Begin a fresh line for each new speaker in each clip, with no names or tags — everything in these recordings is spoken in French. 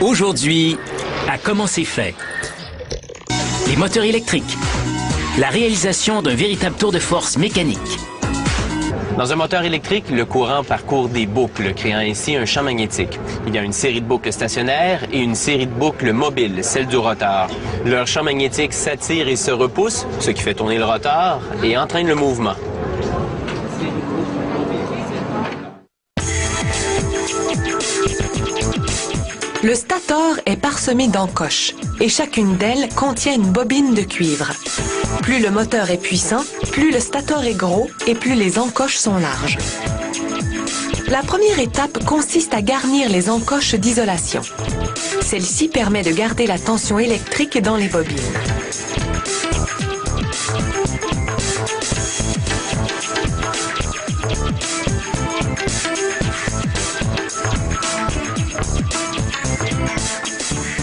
Aujourd'hui, à Comment c'est fait. Les moteurs électriques. La réalisation d'un véritable tour de force mécanique.
Dans un moteur électrique, le courant parcourt des boucles, créant ainsi un champ magnétique. Il y a une série de boucles stationnaires et une série de boucles mobiles, celle du rotor. Leur champ magnétique s'attire et se repousse, ce qui fait tourner le rotor et entraîne le mouvement.
Le stator est parsemé d'encoches et chacune d'elles contient une bobine de cuivre. Plus le moteur est puissant, plus le stator est gros et plus les encoches sont larges. La première étape consiste à garnir les encoches d'isolation. Celle-ci permet de garder la tension électrique dans les bobines.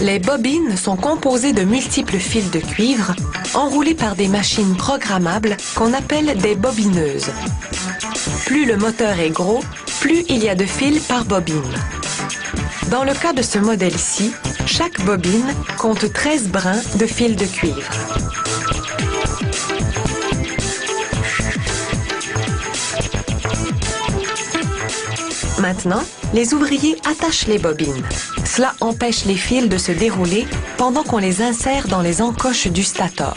Les bobines sont composées de multiples fils de cuivre enroulés par des machines programmables qu'on appelle des bobineuses. Plus le moteur est gros, plus il y a de fils par bobine. Dans le cas de ce modèle-ci, chaque bobine compte 13 brins de fils de cuivre. Maintenant, les ouvriers attachent les bobines. Cela empêche les fils de se dérouler pendant qu'on les insère dans les encoches du stator.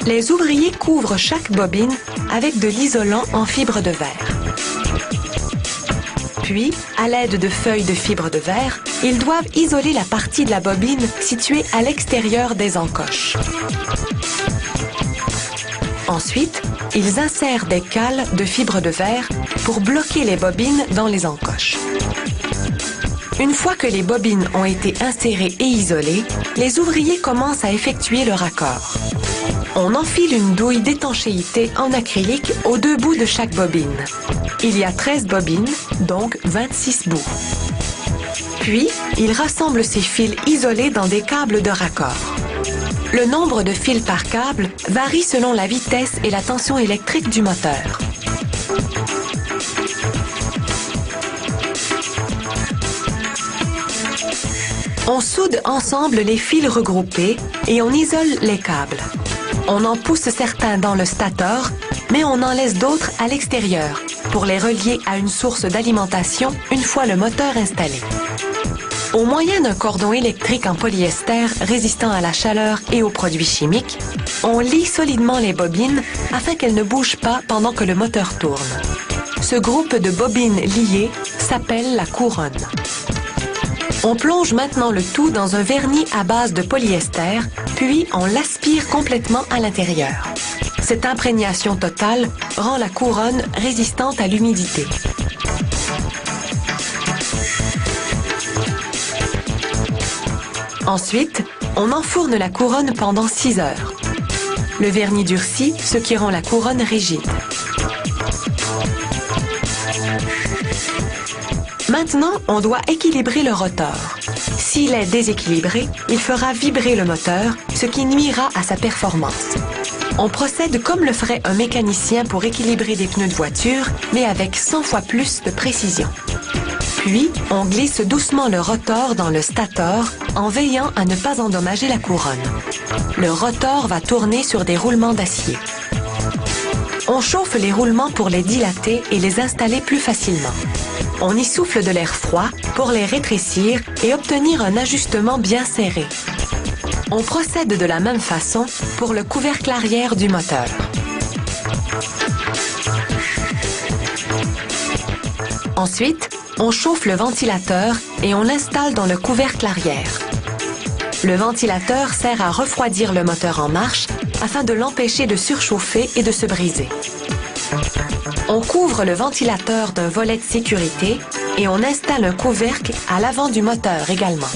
Les ouvriers couvrent chaque bobine avec de l'isolant en fibre de verre. Puis, à l'aide de feuilles de fibre de verre, ils doivent isoler la partie de la bobine située à l'extérieur des encoches. Ensuite, ils insèrent des cales de fibre de verre pour bloquer les bobines dans les encoches. Une fois que les bobines ont été insérées et isolées, les ouvriers commencent à effectuer le raccord. On enfile une douille d'étanchéité en acrylique aux deux bouts de chaque bobine. Il y a 13 bobines, donc 26 bouts. Puis, ils rassemblent ces fils isolés dans des câbles de raccord. Le nombre de fils par câble varie selon la vitesse et la tension électrique du moteur. On soude ensemble les fils regroupés et on isole les câbles. On en pousse certains dans le stator, mais on en laisse d'autres à l'extérieur pour les relier à une source d'alimentation une fois le moteur installé. Au moyen d'un cordon électrique en polyester résistant à la chaleur et aux produits chimiques, on lie solidement les bobines afin qu'elles ne bougent pas pendant que le moteur tourne. Ce groupe de bobines liées s'appelle la couronne. On plonge maintenant le tout dans un vernis à base de polyester, puis on l'aspire complètement à l'intérieur. Cette imprégnation totale rend la couronne résistante à l'humidité. Ensuite, on enfourne la couronne pendant 6 heures. Le vernis durcit, ce qui rend la couronne rigide. Maintenant, on doit équilibrer le rotor. S'il est déséquilibré, il fera vibrer le moteur, ce qui nuira à sa performance. On procède comme le ferait un mécanicien pour équilibrer des pneus de voiture, mais avec 100 fois plus de précision. Puis, on glisse doucement le rotor dans le stator en veillant à ne pas endommager la couronne. Le rotor va tourner sur des roulements d'acier. On chauffe les roulements pour les dilater et les installer plus facilement. On y souffle de l'air froid pour les rétrécir et obtenir un ajustement bien serré. On procède de la même façon pour le couvercle arrière du moteur. Ensuite, on chauffe le ventilateur et on l'installe dans le couvercle arrière. Le ventilateur sert à refroidir le moteur en marche afin de l'empêcher de surchauffer et de se briser. On couvre le ventilateur d'un volet de sécurité et on installe un couvercle à l'avant du moteur également.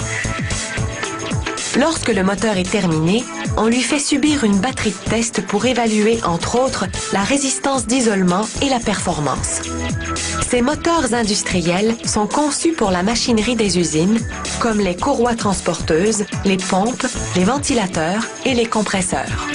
Lorsque le moteur est terminé, on lui fait subir une batterie de test pour évaluer, entre autres, la résistance d'isolement et la performance. Ces moteurs industriels sont conçus pour la machinerie des usines, comme les courroies transporteuses, les pompes, les ventilateurs et les compresseurs.